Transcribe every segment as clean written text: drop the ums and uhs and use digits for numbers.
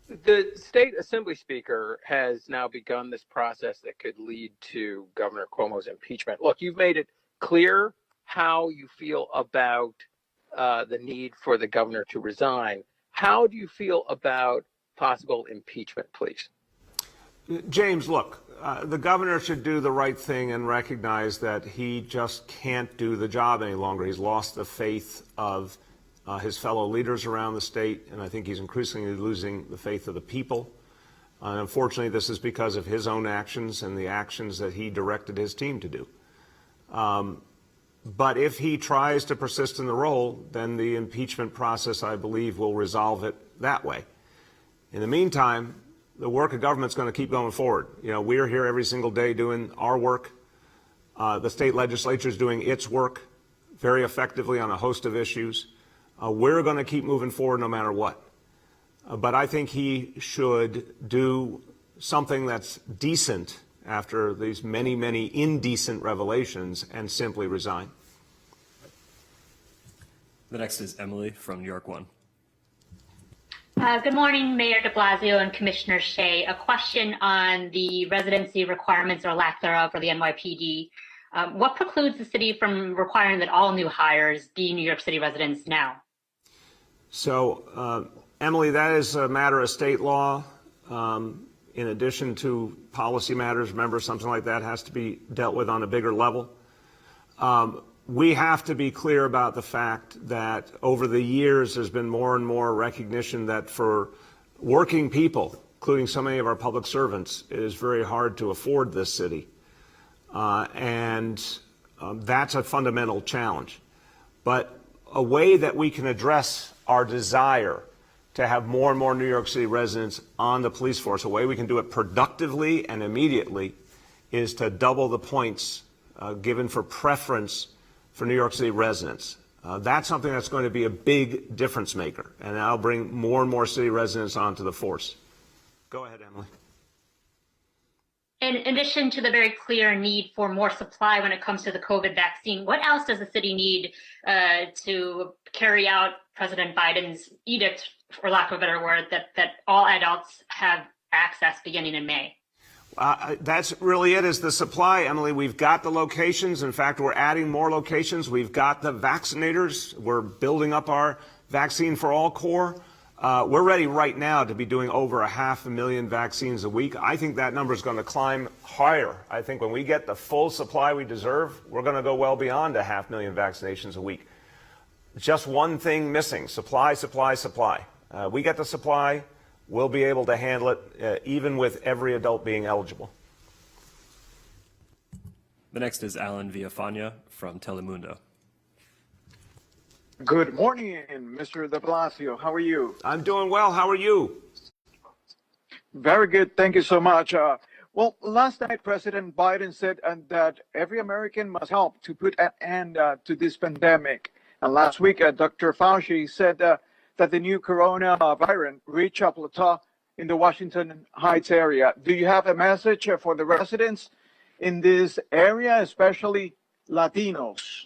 The state assembly speaker has now begun this process that could lead to Governor Cuomo's impeachment. Look, you've made it clear how you feel about the need for the governor to resign. How do you feel about possible impeachment, please? James, look, the governor should do the right thing and recognize that he just can't do the job any longer. He's lost the faith of his fellow leaders around the state, and I think he's increasingly losing the faith of the people. And unfortunately, this is because of his own actions and the actions that he directed his team to do. But if he tries to persist in the role, then the impeachment process, I believe, will resolve it that way. In the meantime, the work of government is going to keep going forward. You know, we're here every single day doing our work. The state legislature is doing its work very effectively on a host of issues. We're going to keep moving forward no matter what. But I think he should do something that's decent after these many, many indecent revelations and simply resign. The next is Emily from New York One. Good morning, Mayor de Blasio and Commissioner Shea. A question on the residency requirements or lack thereof for the NYPD. What precludes the city from requiring that all new hires be New York City residents now? So, Emily, that is a matter of state law. In addition to policy matters, remember, something like that has to be dealt with on a bigger level. We have to be clear about the fact that over the years, there's been more and more recognition that for working people, including so many of our public servants, it is very hard to afford this city. That's a fundamental challenge. But a way that we can address our desire to have more and more New York City residents on the police force, a way we can do it productively and immediately, is to double the points given for preference for New York City residents. That's something that's going to be a big difference maker, and that'll bring more and more city residents onto the force. Go ahead, Emily. In addition to the very clear need for more supply when it comes to the COVID vaccine, what else does the city need to carry out President Biden's edict, for lack of a better word, that all adults have access beginning in May? That's really it, is the supply, Emily. We've got the locations. In fact, we're adding more locations. We've got the vaccinators. We're building up our Vaccine for All Corps. We're ready right now to be doing over 500,000 vaccines a week. I think that number is going to climb higher. I think when we get the full supply we deserve, we're going to go well beyond 500,000 vaccinations a week. Just one thing missing: supply, supply, supply. We get the supply, we'll be able to handle it, even with every adult being eligible. The next is Alan Villafana from Telemundo. Good morning, Mr. de Blasio. How are you? I'm doing well. How are you? Very good. Thank you so much. Well, last night, President Biden said that every American must help to put an end to this pandemic. And last week, Dr. Fauci said that the new coronavirus reached a plateau in the Washington Heights area. Do you have a message for the residents in this area, especially Latinos?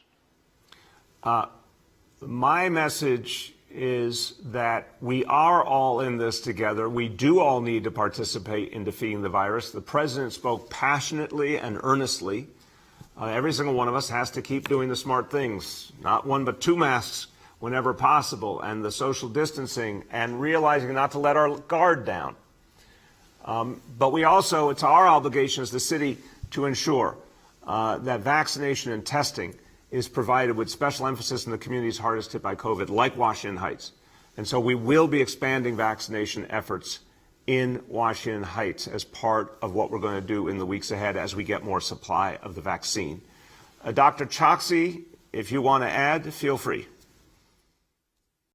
My message is that we are all in this together. We do all need to participate in defeating the virus. The president spoke passionately and earnestly. Every single one of us has to keep doing the smart things, not one but two masks whenever possible, and the social distancing, and realizing not to let our guard down. But we also, it's our obligation as the city to ensure that vaccination and testing is provided with special emphasis in the communities hardest hit by COVID, like Washington Heights. And so we will be expanding vaccination efforts in Washington Heights as part of what we're going to do in the weeks ahead as we get more supply of the vaccine. Dr. Choksi, if you want to add, feel free.